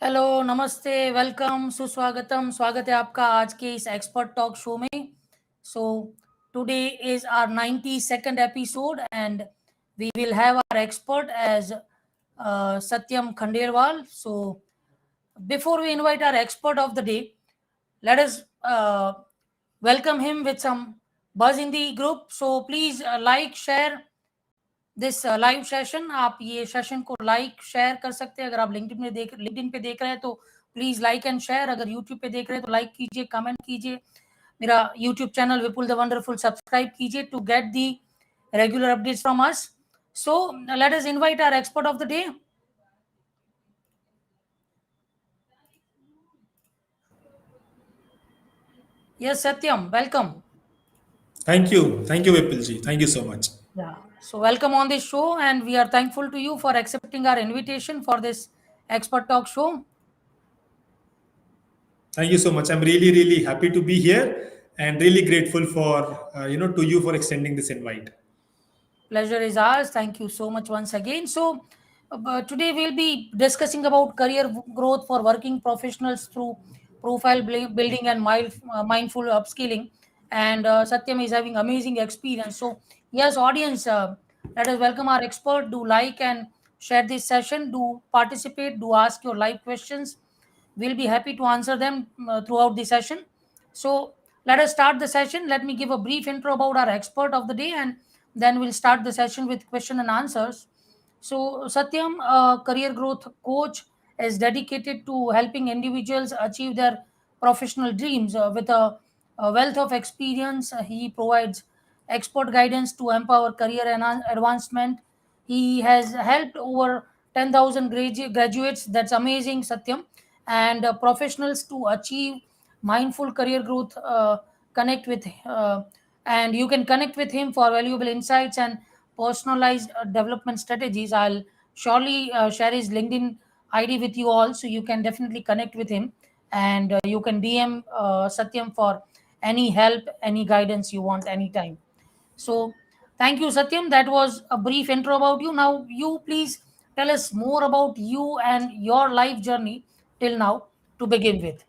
Hello, नमस्ते, welcome, सुस्वागतम, स्वागत है आपका आज के इस एक्सपर्ट टॉक शो में। So today is our 92nd episode and we will have our expert as Satyam Khandelwal. So before we invite our expert of the day, let us welcome him with some buzz in the group. So please like, share this live session. आप ये session को like share कर सकते हैं। अगर आप LinkedIn पे देख रहे हैं तो प्लीज लाइक एंड शेयर। अगर यूट्यूब पे देख रहे हैं तो लाइक कीजिए, कमेंट कीजिए। मेरा YouTube channel Vipul the wonderful subscribe कीजिए to get the regular updates from us. So let us invite our expert of the day. Yes, Satyam, welcome. Thank you, Vipul ji. Thank you so much. Yeah. So welcome on this show, and we are thankful to you for accepting our invitation for this expert talk show. Thank you so much. I'm really, really happy to be here and really grateful for to you for extending this invite. Pleasure is ours. Thank you so much once again. So, today we'll be discussing about career growth for working professionals through profile building and mindful upskilling. And Satyam is having amazing experience. So, yes, audience, let us welcome our expert. Do like and share this session. Do participate. Do ask your live questions. We'll be happy to answer them throughout the session. So, let us start the session. Let me give a brief intro about our expert of the day, and then we'll start the session with question and answers. So, Satyam, a career growth coach, is dedicated to helping individuals achieve their professional dreams with a wealth of experience. He provides expert guidance to empower career and advancement. He has helped over 10,000 graduates. That's amazing, Satyam. And professionals to achieve mindful career growth. Connect with and you can connect with him for valuable insights and personalized development strategies. I'll surely share his LinkedIn ID with you all, so you can definitely connect with him, and you can DM Satyam for any help, any guidance you want anytime. So, thank you, Satyam. That was a brief intro about you. Now, you please tell us more about you and your life journey till now to begin with.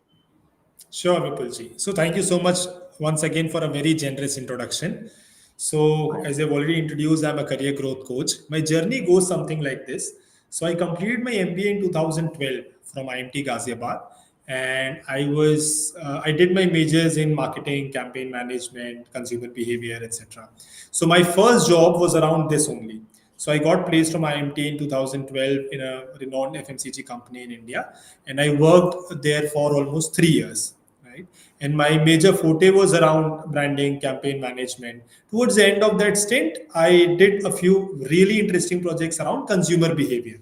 Sure, Vipul ji. So thank you so much once again for a very generous introduction. So as I've already introduced, I'm a career growth coach. My journey goes something like this. So I completed my MBA in 2012 from IMT Ghaziabad, and I did my majors in marketing, campaign management, consumer behavior, etc. So my first job was around this only. So I got placed from IMT in 2012 in a renowned FMCG company in India, and I worked there for almost 3 years. Right? And my major forte was around branding, campaign management. Towards the end of that stint, I did a few really interesting projects around consumer behavior.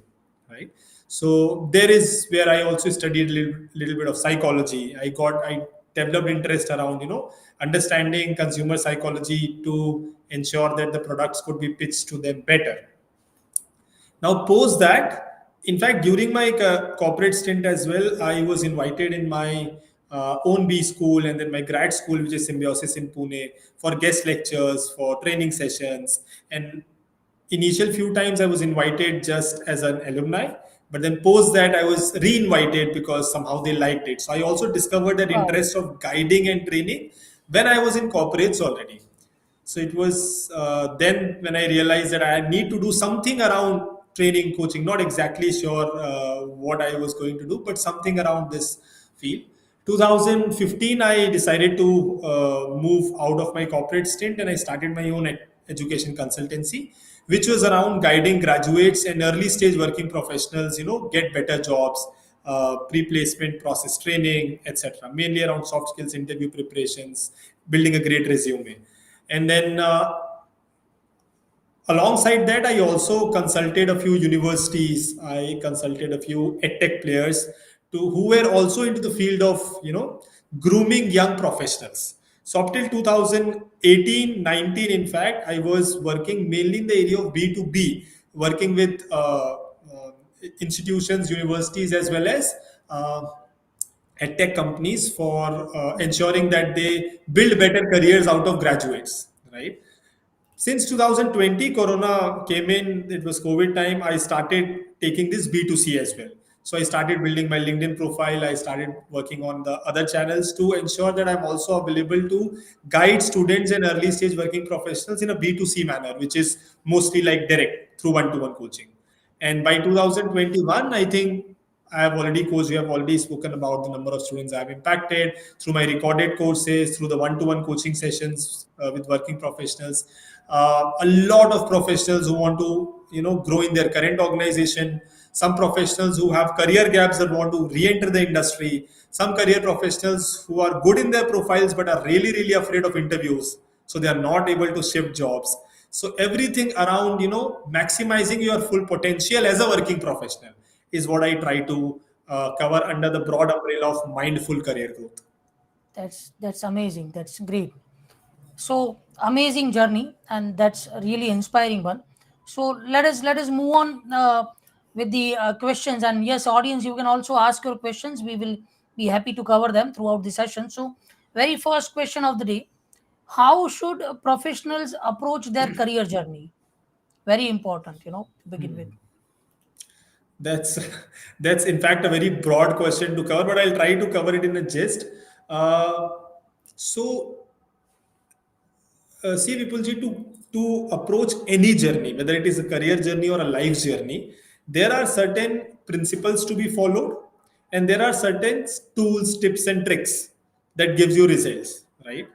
Right? So there is where I also studied a little bit of psychology. I developed interest around understanding consumer psychology to ensure that the products could be pitched to them better. Now, post that, in fact, during my corporate stint as well, I was invited in my own B school and then my grad school, which is Symbiosis in Pune, for guest lectures, for training sessions. And initial few times I was invited just as an alumni, but then post that I was re-invited because somehow they liked it. So I also discovered that Wow. interest of guiding and training when I was in corporates already. So it was then when I realized that I need to do something around training, coaching. Not exactly sure what I was going to do, but something around this field. 2015, I decided to move out of my corporate stint and I started my own education consultancy, which was around guiding graduates and early stage working professionals, get better jobs, pre-placement process training, etc. Mainly around soft skills, interview preparations, building a great resume. And then alongside that, I also consulted a few universities. I consulted a few edtech players who were also into the field of grooming young professionals. So up till 2018, 19, in fact, I was working mainly in the area of B2B, working with institutions, universities, as well as tech companies for ensuring that they build better careers out of graduates, right? Since 2020 corona came in, it was COVID time, I started taking this B2C as well. So I started building my LinkedIn profile. I started working on the other channels to ensure that I'm also available to guide students and early stage working professionals in a B2C manner, which is mostly like direct through one-to-one coaching. And by 2021, I think I have already coached, we have already spoken about the number of students I have impacted through my recorded courses, through the one-to-one coaching sessions with working professionals. A lot of professionals who want to, grow in their current organization. Some professionals who have career gaps that want to re-enter the industry. Some career professionals who are good in their profiles but are really, really afraid of interviews, so they are not able to shift jobs. So everything around, maximizing your full potential as a working professional is what I try to cover under the broad umbrella of mindful career growth. That's amazing. That's great. So amazing journey, and that's a really inspiring one. So let us move on with the questions. And yes, audience, you can also ask your questions. We will be happy to cover them throughout the session. So, very first question of the day: how should professionals approach their career journey? Very important, to begin with. That's that's in fact a very broad question to cover, but I'll try to cover it in a gist. Uh, so see, Vipulji, to approach any journey, whether it is a career journey or a life journey, there are certain principles to be followed, and there are certain tools, tips, and tricks that gives you results. Right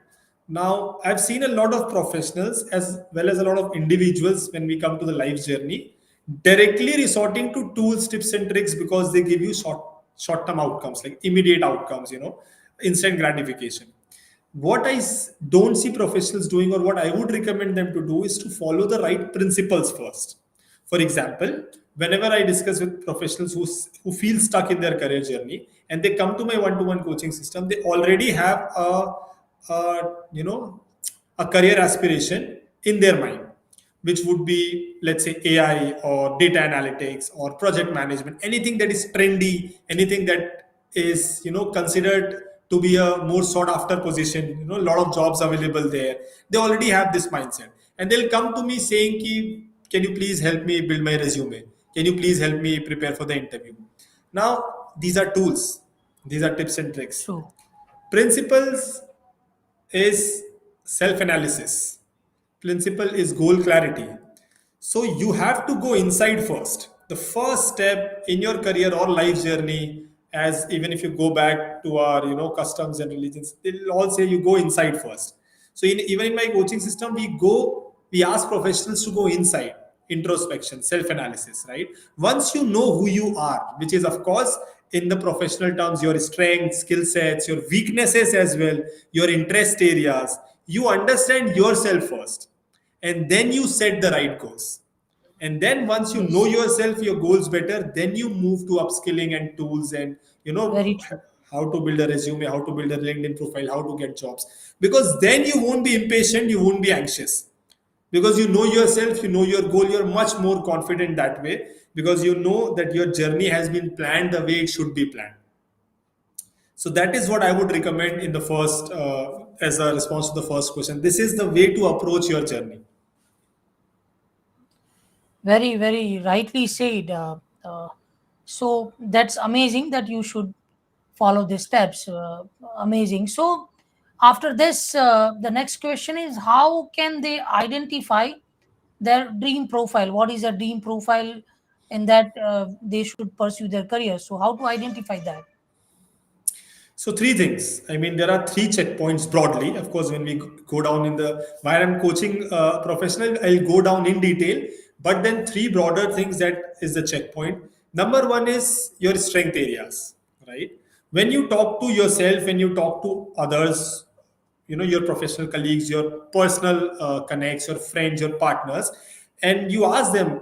now, I've seen a lot of professionals as well as a lot of individuals when we come to the life journey directly resorting to tools, tips, and tricks because they give you short term outcomes, like immediate outcomes, instant gratification. What don't see professionals doing, or what I would recommend them to do, is to follow the right principles first. For example, whenever I discuss with professionals who feel stuck in their career journey and they come to my one-to-one coaching system, they already have a you know a career aspiration in their mind, which would be, let's say, AI or data analytics or project management, anything that is trendy, anything that is, considered to be a more sought after position, a lot of jobs available there. They already have this mindset, and they'll come to me saying ki, can you please help me build my resume, can you please help me prepare for the interview. Now, these are tools, these are tips and tricks. True. Principles is self analysis, principle is goal clarity. So you have to go inside first. The first step in your career or life journey, as even if you go back to our customs and religions, they'll all say you go inside first. So even in my coaching system, we ask professionals to go inside, introspection, self analysis, right? Once you know who you are, which is of course in the professional terms your strengths, skill sets, your weaknesses as well, your interest areas, you understand yourself first, and then you set the right goals. And then once you know Yes, yourself, your goals better, then you move to upskilling and tools, and very true. how to build a resume, how to build a LinkedIn profile, how to get jobs. Because then you won't be impatient, you won't be anxious, because you know yourself, you know your goal, you're much more confident that way, because you know that your journey has been planned the way it should be planned. So that is what I would recommend in the first, as a response to the first question. This is the way to approach your journey. Very, very rightly said. So that's amazing that you should follow the steps. Amazing. So after this, the next question is how can they identify their dream profile? What is a dream profile in that they should pursue their career? So how to identify that? So three things. I mean, there are three checkpoints broadly. Of course, when we go down in the while I'm coaching professional, I'll go down in detail. But then three broader things that is the checkpoint. Number one is your strength areas, right? When you talk to yourself, when you talk to others, your professional colleagues, your personal connects, your friends, your partners, and you ask them,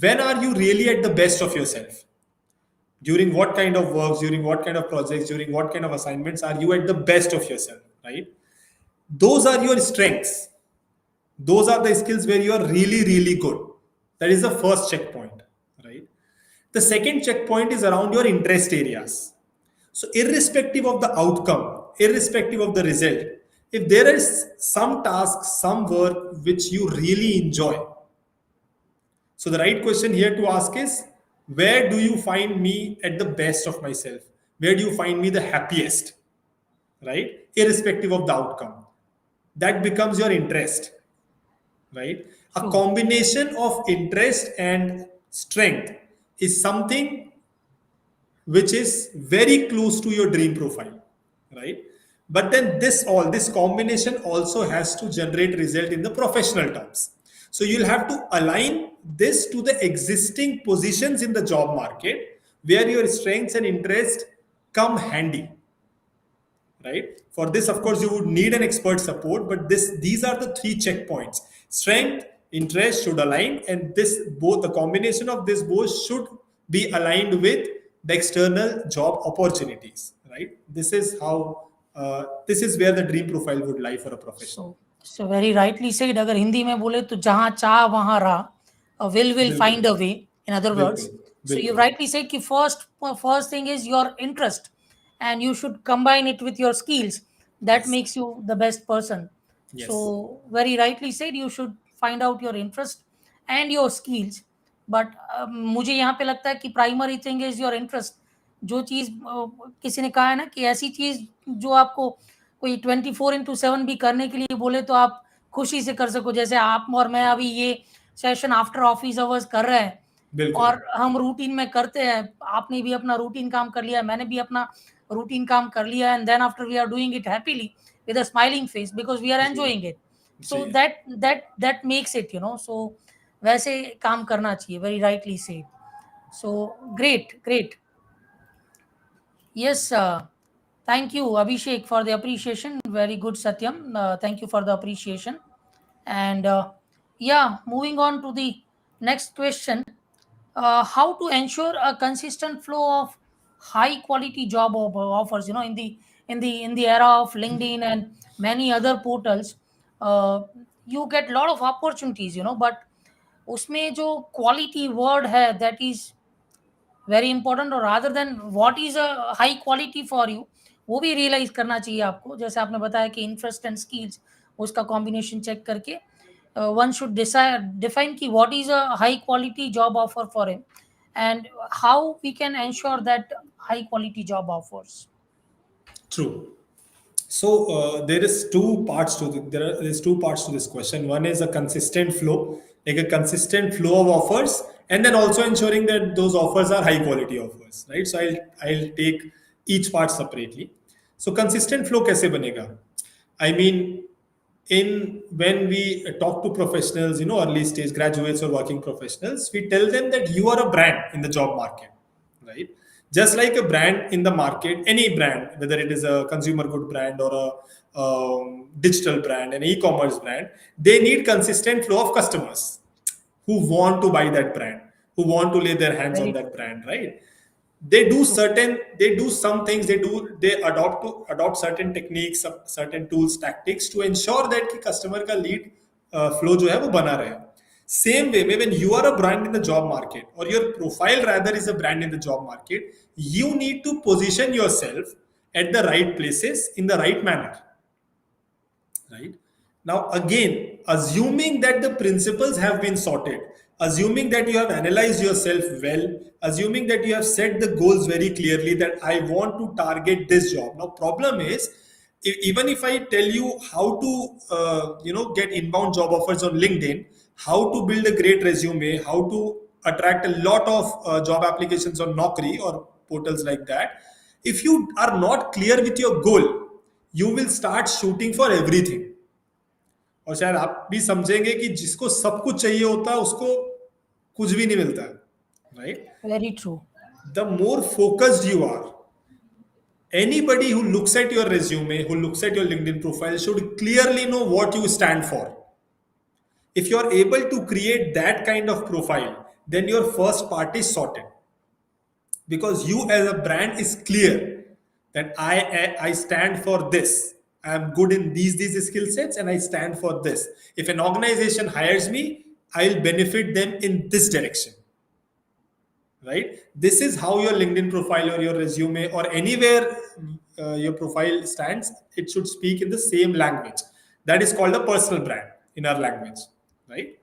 when are you really at the best of yourself? During what kind of works, during what kind of projects, during what kind of assignments are you at the best of yourself, right? Those are your strengths, those are the skills where you are really, really good. That is the first checkpoint, right? The second checkpoint is around your interest areas. So irrespective of the outcome, irrespective of the result, if there is some task, some work which you really enjoy, so the right question here to ask is, Where do you find me at the best of myself? Where do you find me the happiest? Right? Irrespective of the outcome. That becomes your interest, right? A True. combination of interest and strength is something which is very close to your dream profile, right? But then this combination also has to generate result in the professional terms. So you'll have to align this to the existing positions in the job market where your strengths and interest come handy, right? For this, of True. course, you would need an expert support, but these are the three checkpoints. Strength, interest should align, and this both the combination of this both should be aligned with the external job opportunities, right? This is where the dream profile would lie for a professional. So very rightly said. अगर हिंदी में बोले तो जहाँ चाह वहाँ राह, a will बिल्कुल find a way. In other बिल्कुल words, so you बिल्कुल rightly said कि first thing is your interest, and you should combine it with your skills. That yes makes you the best person. yes So very rightly said, you should find out your interest and your skills. But मुझे यहाँ पे लगता है कि primary thing is your interest. जो चीज़ किसी ने कहा है ना कि ऐसी चीज़ जो आपको कोई 24/7 भी करने के लिए बोले तो आप खुशी से कर सको. जैसे आप और मैं अभी ये सेशन आफ्टर ऑफिस आवर्स कर रहे हैं बिल्कुल और हम रूटीन में करते हैं. आपने भी अपना रूटीन काम कर लिया, मैंने भी अपना रूटीन काम कर लिया, and then after we are doing it happily with a smiling face because we are ji enjoying it. So ji that makes it, so वैसे काम करना चाहिए. Very rightly said. So great. Yes, thank you, Abhishek, for the appreciation. Very good, Satyam. Thank you for the appreciation. And yeah, moving on to the next question. How to ensure a consistent flow of high quality job offers, in the era of LinkedIn and many other portals. uh, you get a lot of opportunities, but उसमें जो quality word है, that is very important. और rather than what is a high quality for you, वो भी realise करना चाहिए आपको. जैसे आपने बताया कि इंटरेस्ट एंड स्किल्स, उसका कॉम्बिनेशन चेक करके वन शुड डिसाइड डिफाइन कि what is a high quality job offer for him, and how we can ensure that high quality job offers. true. So there's two parts to this question. One is a consistent flow, like a consistent flow of offers, and then also ensuring that those offers are high quality offers, right? So I'll take each part separately. So consistent flow कैसे बनेगा? I mean, in when we talk to professionals, early stage graduates or working professionals, we tell them that you are a brand in the job market, right? Just like a brand in the market, any brand, whether it is a consumer good brand or a digital brand, an e-commerce brand, they need consistent flow of customers who want to buy that brand, who want to lay their hands on Very that brand, right? They do some things, they adopt certain techniques, certain tools, tactics to ensure that कि customer का lead flow जो है वो बना रहे. Same way when you are a brand in the job market, or your profile rather is a brand in the job market, you need to position yourself at the right places in the right manner, right? Now again, assuming that the principles have been sorted, assuming that you have analyzed yourself well, assuming that you have set the goals very clearly, that I want to target this job. Now problem is, even if I tell you how to get inbound job offers on LinkedIn, how to build a great resume, how to attract a lot of job applications on Naukri or portals like that, if you are not clear with your goal, you will start shooting for everything. और शायद आप भी समझेंगे कि जिसको सब कुछ चाहिए होता है उसको कुछ भी नहीं मिलता है, right? very true. The more focused you are, anybody who looks at your resume, who looks at your LinkedIn profile, should clearly know what you stand for. If you are able to create that kind of profile, then your first part is sorted, because you as a brand is clear that I stand for this. I am good in these skill sets and I stand for this. If an organization hires me, I'll benefit them in this direction. Right? This is how your LinkedIn profile or your resume or anywhere your profile stands. It should speak in the same language. That is called a personal brand in our language. Right?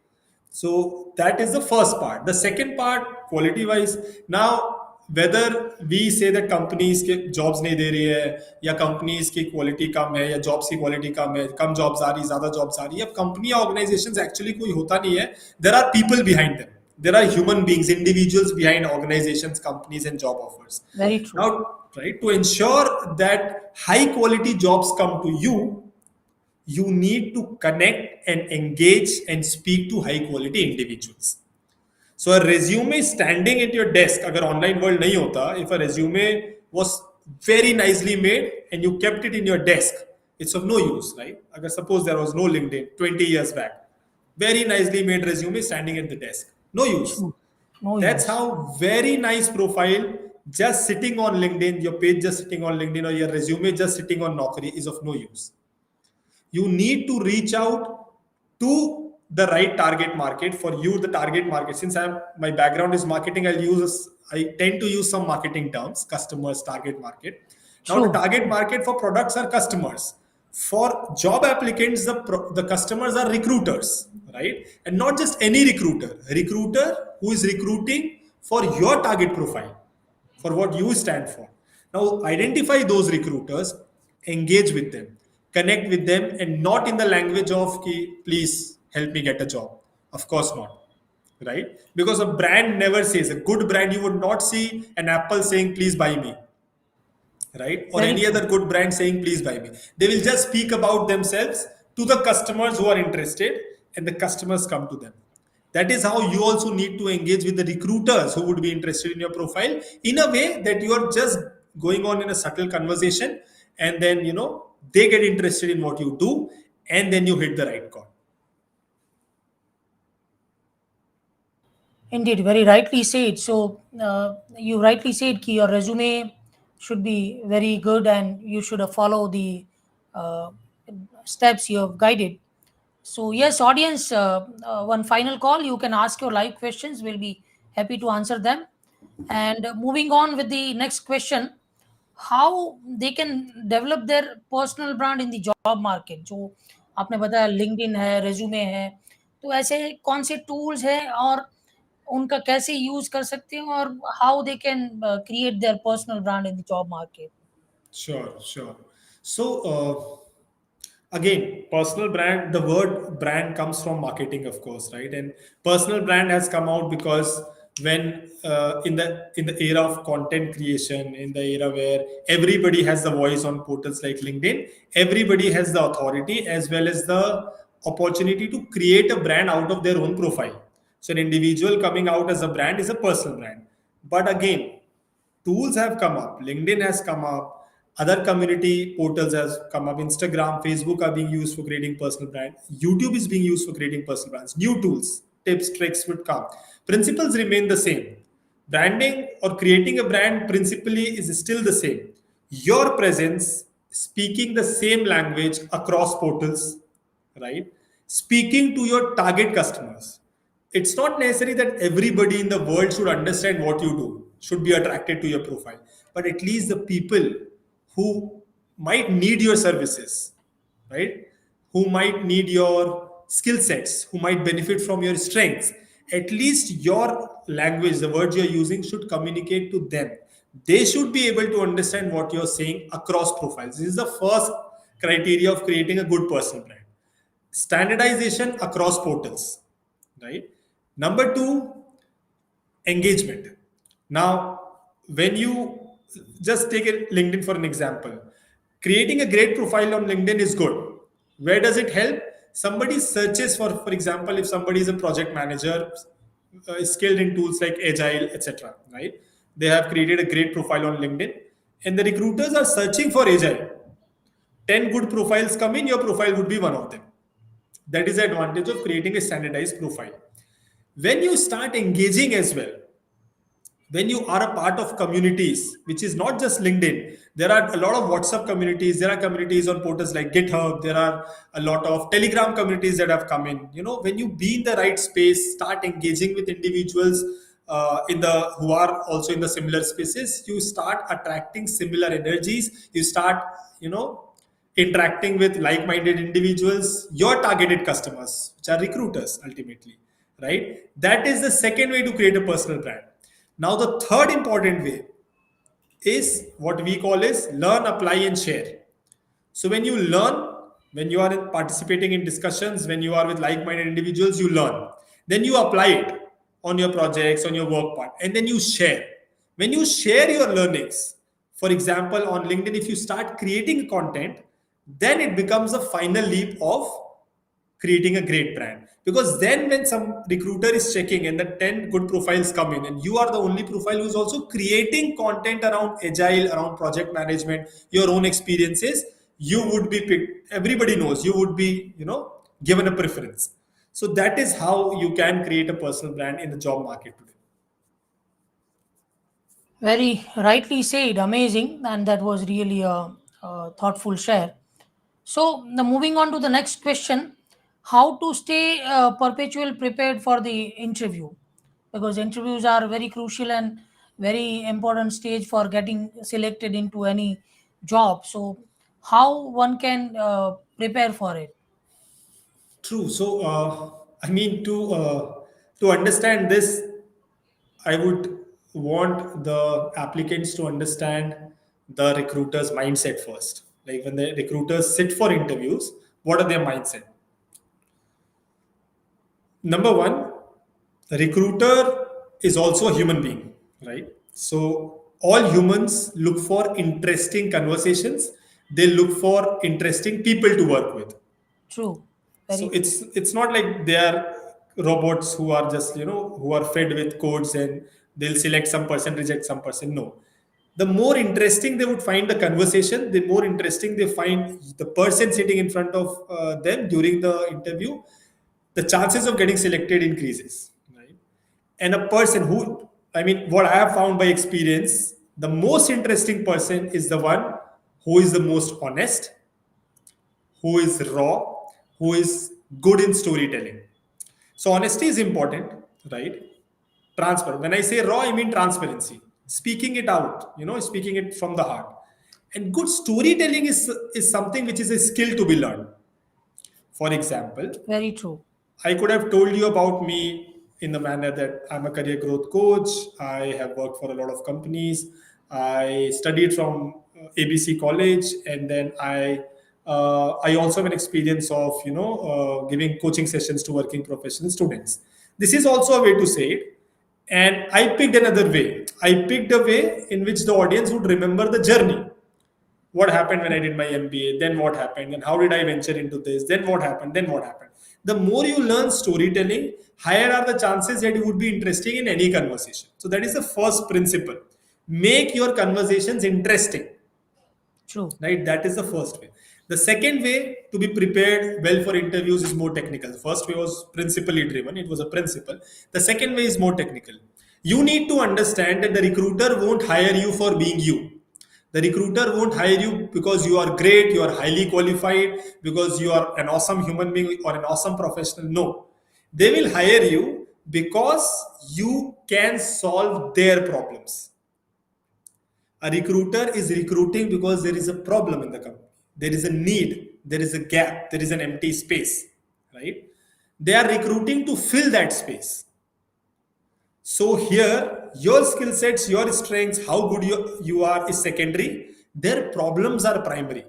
So that is the first part. The second part, quality wise, now whether we say that companies के jobs नहीं दे रही है या companies की quality कम है या jobs की quality कम है, कम jobs आ रही, ज़्यादा jobs आ रही है, अब company या organizations actually कोई होता नहीं है. There are people behind them. There are human beings, individuals behind organizations, companies, and job offers. Very true. Now, right, to ensure that high quality jobs come to you, you need to connect and engage and speak to high quality individuals. So a resume standing at your desk, agar online world nahi hota, if a resume was very nicely made and you kept it in your desk, it's of no use, right? Agar suppose there was no LinkedIn 20 years back, very nicely made resume standing at the desk, no use. True. No That's use. how very nice profile just sitting on LinkedIn, your page just sitting on LinkedIn, or your resume just sitting on Naukri is of no use. You need to reach out to the right target market. For you, the target market, since my background is marketing, I tend to use some marketing terms: customers, target market. Now the True. target market for products are customers. For job applicants, the customers are recruiters, right? And not just any recruiter who is recruiting for your target profile, for what you stand for. Now, identify those recruiters, engage with them, connect with them, and not in the language of ki, please help me get a job. Of course not, right? Because a brand never says, a good brand, you would not see an Apple saying, please buy me, right? Or Very any true. other good brand saying, please buy me. They will just speak about themselves to the customers who are interested, and the customers come to them. That is how you also need to engage with the recruiters who would be interested in your profile in a way that you are just going on in a subtle conversation, and then, they get interested in what you do, and then you hit the right chord. Indeed, very rightly said. So, you rightly said कि your resume should be very good and you should follow the uh, steps you have guided. So, yes, audience, one final call. You can ask your live questions. We'll be happy to answer them. And moving on with the next question, how they can develop their personal brand in the job market. जो आपने बताया LinkedIn है, resume है, तो ऐसे कौन से tools हैं और उनका कैसे यूज कर सकते हैं और how they can create their personal brand in the job market. Sure, sure. So, again, personal brand, the word brand comes from marketing, of course, right? And personal brand has come out because when in the era of content creation, in the era where everybody has the voice on portals like LinkedIn, everybody has the authority as well as the opportunity to create a brand out of their own profile. So an individual coming out as a brand is a personal brand. But again, tools have come up, LinkedIn has come up, other community portals has come up, Instagram, Facebook are being used for creating personal brand, YouTube is being used for creating personal brands. New tools, tips, tricks would come. Principles remain the same. Branding or creating a brand principally is still the same. Your presence, speaking the same language across portals, right? Speaking to your target customers. It's not necessary that everybody in the world should understand what you do, should be attracted to your profile, but at least the people who might need your services, right? Who might need your skill sets, who might benefit from your strengths. At least your language, the words you're using, should communicate to them. They should be able to understand what you're saying across profiles. This is the first criteria of creating a good personal brand. Standardization across portals, right? Number two, engagement. Now, when you just take a LinkedIn for an example, creating a great profile on LinkedIn is good. Where does it help? Somebody searches for example, if somebody is a project manager, skilled in tools like Agile, etc., right? They have created a great profile on LinkedIn, and the recruiters are searching for Agile. 10 good profiles come in, your profile would be one of them. That is the advantage of creating a standardized profile. When you start engaging as well, when you are a part of communities, which is not just LinkedIn, there are a lot of WhatsApp communities, there are communities on portals like GitHub, there are a lot of Telegram communities that have come in. When you be in the right space, start engaging with individuals in the who are also in the similar spaces, you start attracting similar energies, you start interacting with like-minded individuals, your targeted customers, which are recruiters ultimately, right? That is the second way to create a personal brand. Now, the third important way is what we call is learn, apply, and share. So when you learn, when you are participating in discussions, when you are with like-minded individuals, you learn. Then you apply it on your projects, on your work part, and then you share. When you share your learnings, for example, on LinkedIn, if you start creating content, then it becomes a final leap of creating a great brand. Because then when some recruiter is checking and the 10 good profiles come in and you are the only profile who's also creating content around agile, around project management, your own experiences, you would be picked. Everybody knows you would be, given a preference. So that is how you can create a personal brand in the job market today. Very rightly said, amazing, and that was really a thoughtful share. So, now moving on to the next question, how to stay perpetual prepared for the interview? Because interviews are very crucial and very important stage for getting selected into any job. So, how one can prepare for it? True. So, I mean, to understand this, I would want the applicants to understand the recruiter's mindset first. Like when the recruiters sit for interviews, what are their mindset? Number one, the recruiter is also a human being, right? So all humans look for interesting conversations. They look for interesting people to work with. True, So very true. it's not like they are robots who are just who are fed with codes and they'll select some person, reject some person. No, the more interesting they would find the conversation, the more interesting they find the person sitting in front of them during the interview, the chances of getting selected increases, right? And a person who, I mean, what I have found by experience, the most interesting person is the one who is the most honest, who is raw, who is good in storytelling. So honesty is important, right? Transparent. When I say raw, I mean transparency. Speaking it out, speaking it from the heart. And good storytelling is something which is a skill to be learned. For example, Very true. I could have told you about me in the manner that I'm a career growth coach. I have worked for a lot of companies. I studied from ABC College, and then I also have an experience of giving coaching sessions to working professional students. This is also a way to say it, and I picked another way. I picked a way in which the audience would remember the journey. What happened when I did my MBA, then what happened, and how did I venture into this, then what happened, then what happened. The more you learn storytelling, higher are the chances that you would be interesting in any conversation. So that is the first principle. Make your conversations interesting, True. right? That is the first way. The second way to be prepared well for interviews is more technical. The first way was principally driven, it was a principle. The second way is more technical. You need to understand that the recruiter won't hire you for being you. The recruiter won't hire you because you are great, you are highly qualified, because you are an awesome human being or an awesome professional. No, they will hire you because you can solve their problems. A recruiter is recruiting because there is a problem in the company. There is a need, there is a gap, there is an empty space, right? They are recruiting to fill that space. So here, your skill sets, your strengths, how good you are is secondary. Their problems are primary.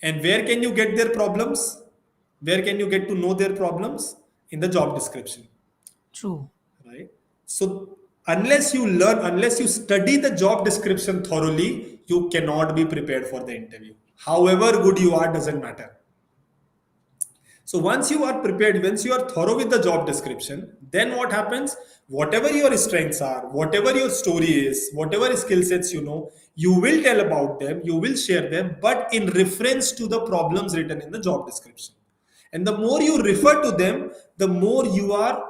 And where can you get their problems? Where can you get to know their problems? In the job description, True. right? So unless you study the job description thoroughly, you cannot be prepared for the interview. However good you are, doesn't matter. So once you are prepared, once you are thorough with the job description, then what happens? Whatever your strengths are, whatever your story is, whatever skill sets you will tell about them, you will share them, but in reference to the problems written in the job description. And the more you refer to them, the more you are,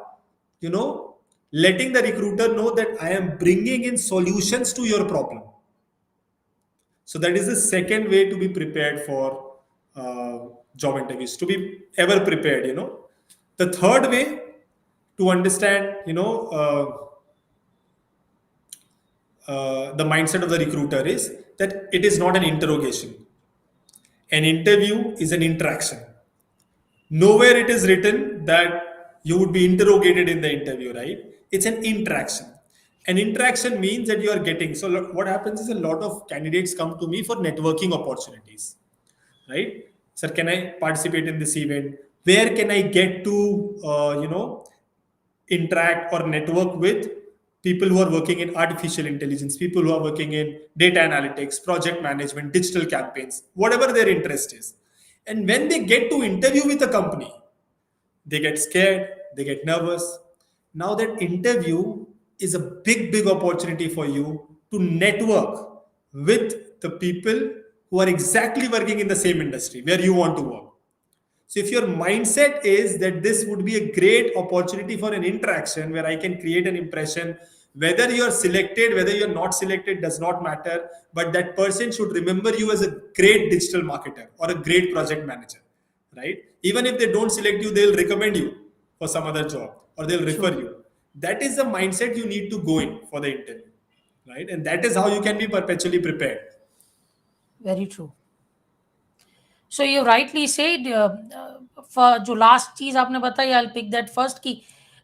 letting the recruiter know that I am bringing in solutions to your problem. So that is the second way to be prepared for job interviews, to be ever prepared. The third way to understand, the mindset of the recruiter is that it is not an interrogation. An interview is an interaction. Nowhere it is written that You would be interrogated in the interview, right? It's an interaction. An interaction means that you are getting. So what happens is a lot of candidates come to me for networking opportunities, right? Sir, can I participate in this event? Where can I get to, interact or network with people who are working in artificial intelligence, people who are working in data analytics, project management, digital campaigns, whatever their interest is. And when they get to interview with a company, they get scared, they get nervous. Now, that interview is a big, big opportunity for you to network with the people who are exactly working in the same industry where you want to work. So if your mindset is that this would be a great opportunity for an interaction where I can create an impression, whether you're selected, whether you're not selected, does not matter. But that person should remember you as a great digital marketer or a great project manager, right? Even if they don't select you, they'll recommend you for some other job or they'll refer True. you. That is the mindset you need to go in for the interview, right? And that is how you can be perpetually prepared. Very true. So you rightly said जो last चीज आपने बताई I pick that first कि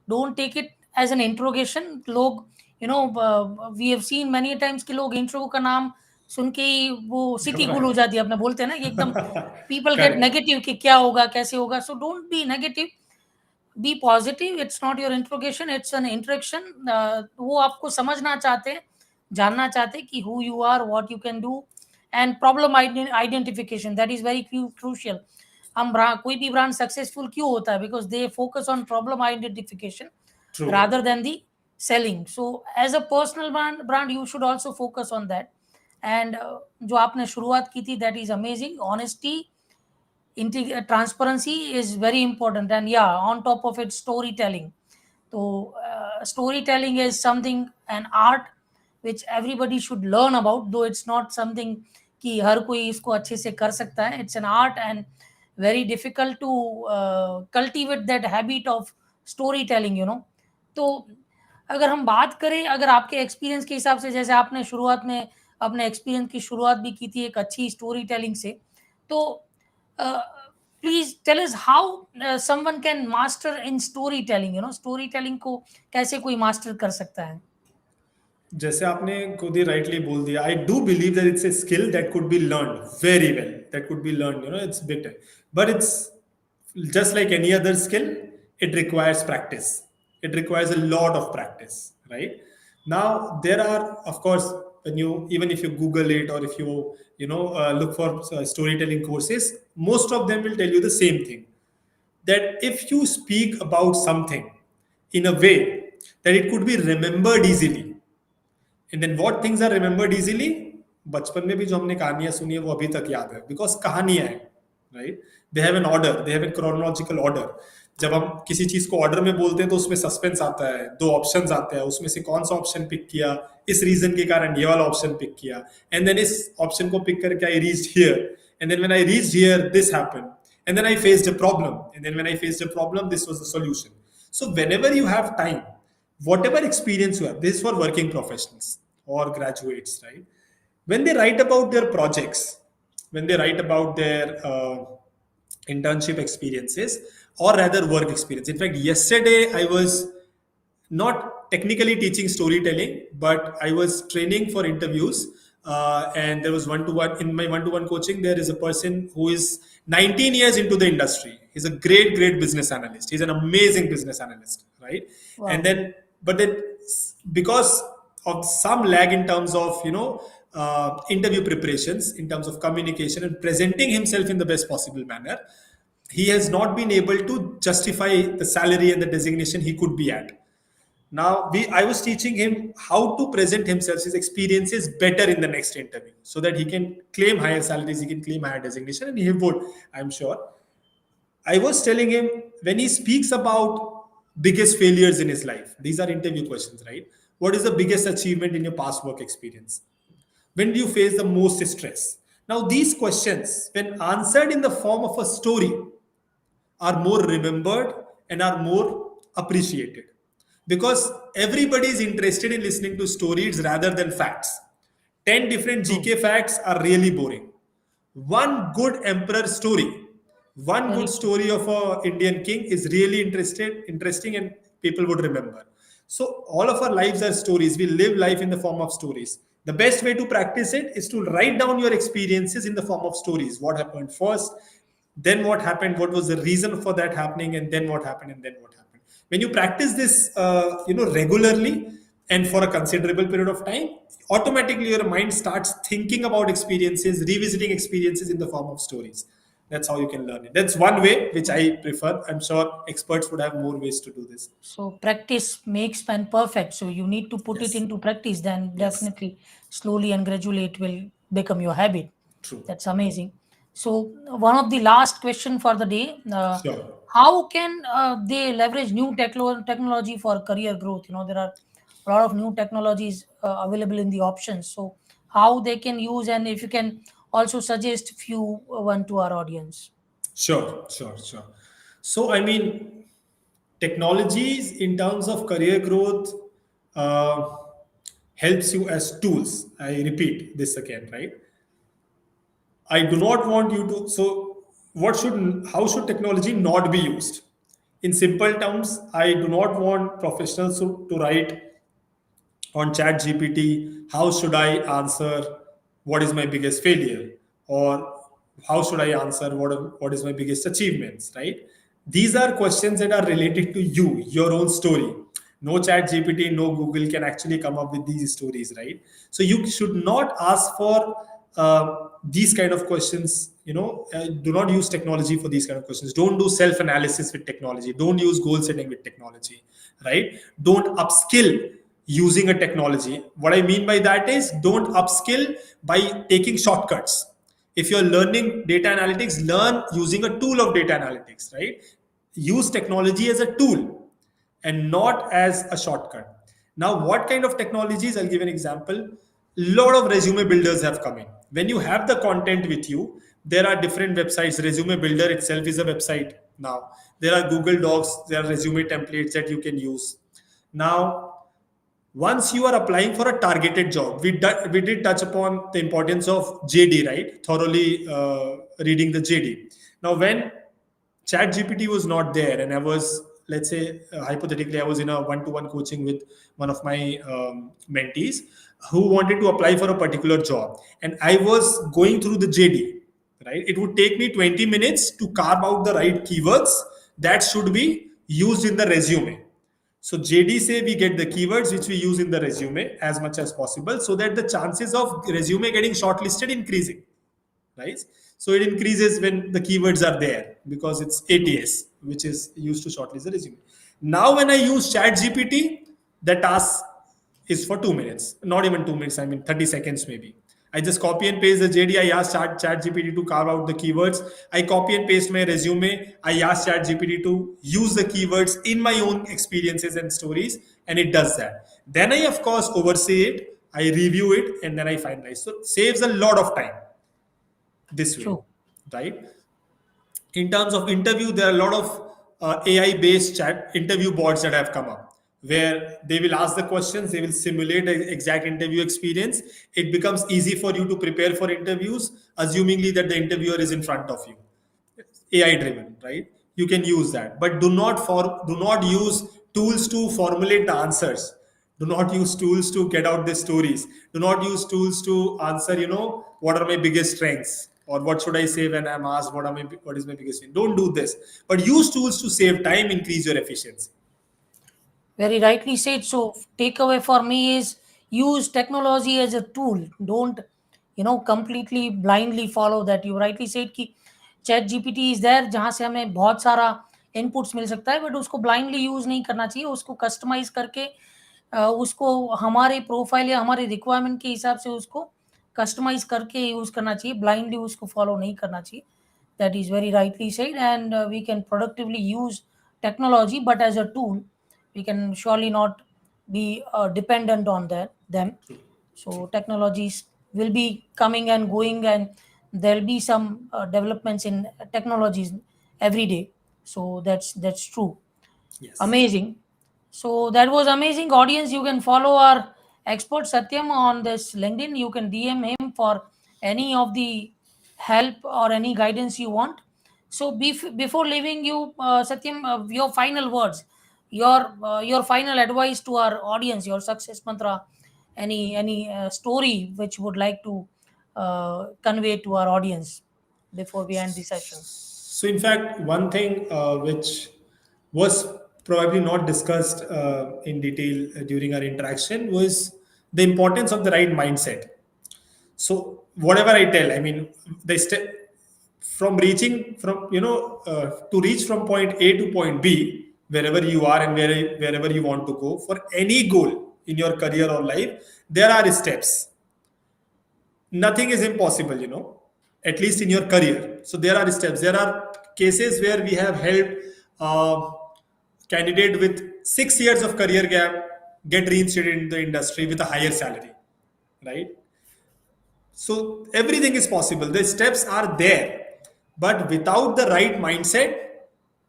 don't take it as an interrogation लोग you know we have seen many times कि लोग intro का नाम सुन के ही वो सिटी गुल हो घबराए. जाती है अपने बोलते हैं ना कि एकदम पीपल गेट Correct. नेगेटिव कि क्या होगा कैसे होगा so don't be negative be positive it's not your interrogation it's an introduction वो आपको समझना चाहते हैं जानना चाहते हैं कि who you are what you can do and problem identification that is very crucial हम कोई भी ब्रांड सक्सेसफुल क्यों होता है because they focus on problem identification True. rather than the selling so as a personal brand you should also focus on that and जो आपने शुरुआत की थी that is amazing honesty transparency is very important and yeah on top of it storytelling so storytelling is something an art which everybody should learn about though it's not something कि हर कोई इसको अच्छे से कर सकता है it's an art and very difficult to cultivate that habit of storytelling you know तो अगर हम बात करें अगर आपके एक्सपीरियंस के हिसाब से जैसे आपने शुरुआत में अपने एक्सपीरियंस की शुरुआत भी की थी एक अच्छी स्टोरी टेलिंग से तो please tell us how someone can master in story telling you know story telling को कैसे कोई मास्टर कर सकता है जैसे आपने खुद ही राइटली बोल दिया I do believe that it's a skill that could be learn very well that could be learn it's bit but it's just like any other skill, it requires practice. It requires a lot of practice, right? Now there are, of course, when you even if you Google it or if you look for storytelling courses, most of them will tell you the same thing. That if you speak about something in a way that it could be remembered easily, and then what things are remembered easily बचपन में भी जो हमने कहानियां सुनी है वो अभी तक याद है बिकॉज कहानियां हैं right they have an order they have an chronological order जब हम किसी चीज को ऑर्डर में बोलते हैं तो उसमें सस्पेंस आता है दो ऑप्शंस आते हैं उसमें से कौन सा ऑप्शन पिक किया इस रीजन के कारण ये वाला ऑप्शन पिक किया एंड देन इस ऑप्शन को पिक करके I reached here and then when I reached here this happened and then I faced a problem and then when I faced a problem this was the solution. So whenever you have time, whatever experience you have, this is for working professionals or graduates, right? When they write about their projects, when they write about their internship experiences or rather work experience. In fact, yesterday I was not technically teaching storytelling, but I was training for interviews. And there was one-to-one in my one-to-one coaching. There is a person who is 19 years into the industry. He's a great, great business analyst. He's an amazing business analyst, right? And wow then, but then, because of some lag in terms of interview preparations, in terms of communication and presenting himself in the best possible manner, he has not been able to justify the salary and the designation he could be at. Now I was teaching him how to present himself, his experiences better in the next interview, so that he can claim higher salaries, he can claim higher designation, and he would, I'm sure. I was telling him when he speaks about biggest failures in his life, these are interview questions, right? What is the biggest achievement in your past work experience? When do you face the most stress? Now, these questions, when answered in the form of a story, are more remembered and are more appreciated because everybody is interested in listening to stories rather than facts. 10 different true GK facts are really boring. One good emperor story One Very good true. story of a Indian king is really interesting, and people would remember. So all of our lives are stories. We live life in the form of stories. The best way to practice it is to write down your experiences in the form of stories. What happened first, then what happened, what was the reason for that happening, and then what happened, and then what happened. When you practice this, regularly and for a considerable period of time, automatically your mind starts thinking about experiences, revisiting experiences in the form of stories. That's how you can learn it. That's one way which I prefer. I'm sure experts would have more ways to do this. So practice makes man perfect. So you need to put it Yes. into practice. Then Yes. definitely, slowly and gradually, it will become your habit. True. That's amazing. So one of the last question for the day: Sure. how can they leverage new technology for career growth? There are a lot of new technologies available in the options. So how they can use, and if you can also suggest few one to our audience. Sure. So, I mean, technologies in terms of career growth uh, helps you as tools. I repeat this again, right? I do not want you to. So, how should technology not be used? In simple terms, I do not want professionals to write on chat gpt how should I answer what is my biggest failure, or how should I answer what is my biggest achievements, right? These are questions that are related to you, your own story. No chat gpt, no google can actually come up with these stories, right? So you should not ask for these kind of questions. Do not use technology for these kind of questions. Don't do self analysis with technology. Don't use goal setting with technology, right? Don't upskill using a technology. What I mean by that is don't upskill by taking shortcuts. If you're learning data analytics, learn using a tool of data analytics, right? Use technology as a tool and not as a shortcut. Now, what kind of technologies? I'll give an example. Lot of resume builders have come in. When you have the content with you, there are different websites. Resume builder itself is a website now. There are Google Docs, there are resume templates that you can use. Now, once you are applying for a targeted job, we did touch upon the importance of JD, right? Thoroughly reading the JD. Now, when chat gpt was not there and I was, let's say, hypothetically, I was in a one-to-one coaching with one of my mentees who wanted to apply for a particular job, and I was going through the JD, right? It would take me 20 minutes to carve out the right keywords that should be used in the resume. So JD say we get the keywords which we use in the resume as much as possible, so that the chances of resume getting shortlisted increasing, right? So it increases when the keywords are there because it's True. ATS, which is used to shortlist the resume. Now, when I use Chat GPT, the task is for 2 minutes, not even 2 minutes. I mean 30 seconds maybe. I just copy and paste the JD. I ask Chat GPT to carve out the keywords. I copy and paste my resume. I ask Chat GPT to use the keywords in my own experiences and stories, and it does that. Then I, of course, oversee it. I review it, and then I finalize. So saves a lot of time this way, True. right? In terms of interview, there are a lot of AI based chat interview bots that have come up where they will ask the questions, they will simulate the exact interview experience. It becomes easy for you to prepare for interviews, assumingly that the interviewer is in front of you. AI driven, right? You can use that, but do not use tools to formulate the answers. Do not use tools to get out the stories. Do not use tools to answer. What are my biggest strengths, or what should I say when I'm asked what is my biggest strength. Don't do this, but use tools to save time, increase your efficiency. Very rightly said. So takeaway for me is use technology as a tool. Don't completely blindly follow that. You rightly said कि chat GPT is there जहाँ से हमें बहुत सारा inputs मिल सकता है, but उसको blindly use नहीं करना चाहिए, उसको कस्टमाइज करके उसको हमारे प्रोफाइल या हमारे रिक्वायरमेंट के हिसाब से उसको कस्टमाइज करके यूज करना चाहिए, ब्लाइंडली उसको फॉलो नहीं करना चाहिए. That is very rightly said, and we can productively use technology, but as a tool. We can surely not be dependent on them. So technologies will be coming and going, and there'll be some developments in technologies every day. So that's true. Yes. Amazing. So that was amazing. Audience, you can follow our expert Satyam on this LinkedIn. You can DM him for any of the help or any guidance you want. So before leaving you, Satyam, your final words, your final advice to our audience, your success mantra, any story which would like to convey to our audience before we end the session. So, in fact, one thing which was probably not discussed in detail during our interaction was the importance of the right mindset. So, whatever I tell, I mean, the step from reaching from to reach from point A to point B, wherever you are and wherever you want to go for any goal in your career or life, there are steps. Nothing is impossible, at least in your career. So there are steps. There are cases where we have helped uh, candidate with 6 years of career gap get reinstated in the industry with a higher salary, right? So everything is possible. The steps are there, but without the right mindset,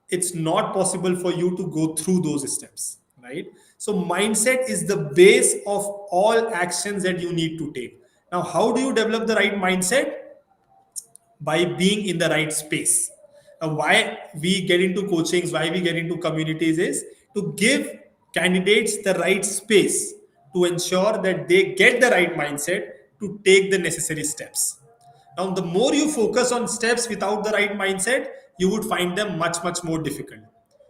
it's not possible for you to go through those steps, right? So mindset is the base of all actions that you need to take. Now, how do you develop the right mindset? By being in the right space. Why we get into coachings, why we get into communities is to give candidates the right space to ensure that they get the right mindset to take the necessary steps. Now, the more you focus on steps without the right mindset, you would find them much, much more difficult.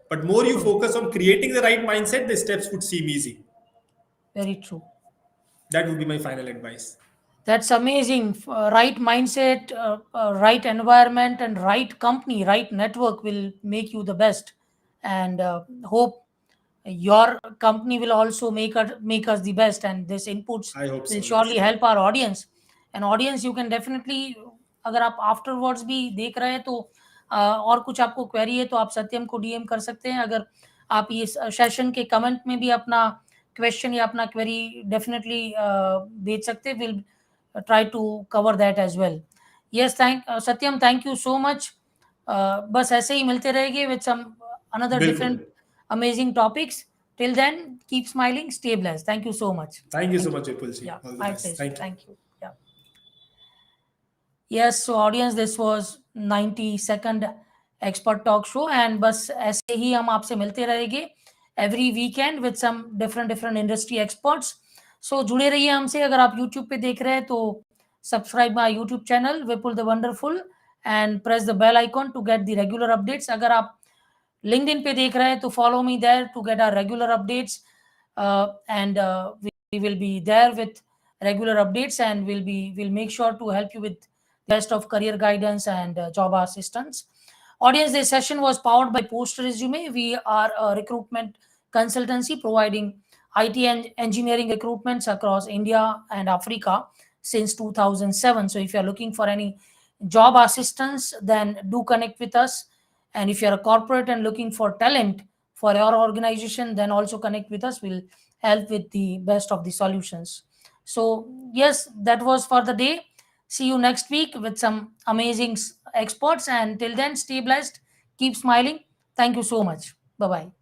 But more you True, focus on creating the right mindset, the steps would seem easy. very true. That would be my final advice. That's amazing. Right mindset, right environment, and right company, right network will make you the best. And hope your company will also make us the best. And this inputs I hope will so, surely yes. help our audience. And audience, you can definitely, अगर आप afterwards भी देख रहे हैं तो और कुछ आपको क्वेरी है तो आप सत्यम को डीएम कर सकते हैं. अगर आप ये सेशन के कमेंट में भी अपना क्वेश्चन या अपना क्वेरी डेफिनेटली भेज सकते हैं. Will try to cover that as well. Yes, Satyam, thank you so much. बस ऐसे ही मिलते रहेंगे with some another बिल्कुल. different amazing topics. Till then, keep smiling, stay blessed. Thank you so much. Thank you so Thank you. much, Vipul ji. Yeah, All the my best. pleasure. Thank you. Thank you. Yeah. Yes, so audience, this was 90-second expert talk show, and बस ऐसे ही हम आपसे मिलते रहेंगे every weekend with some different industry experts. So जुड़े रहिए हमसे. अगर आप YouTube पे देख रहे हैं तो subscribe my YouTube channel Vipul the Wonderful and press the bell icon to get the regular updates. अगर आप LinkedIn पे देख रहे हैं तो follow me there to get our regular updates. And we will be there with regular updates, and we'll make sure to help you with best of career guidance and job assistance. Audience, this session was powered by Post Resume. We are a recruitment consultancy providing IT and engineering recruitments across India and Africa since 2007. So if you're looking for any job assistance, then do connect with us. And if you're a corporate and looking for talent for your organization, then also connect with us. We'll help with the best of the solutions. So yes, that was for the day. See you next week with some amazing experts. And till then, stay blessed. Keep smiling. Thank you so much. Bye bye.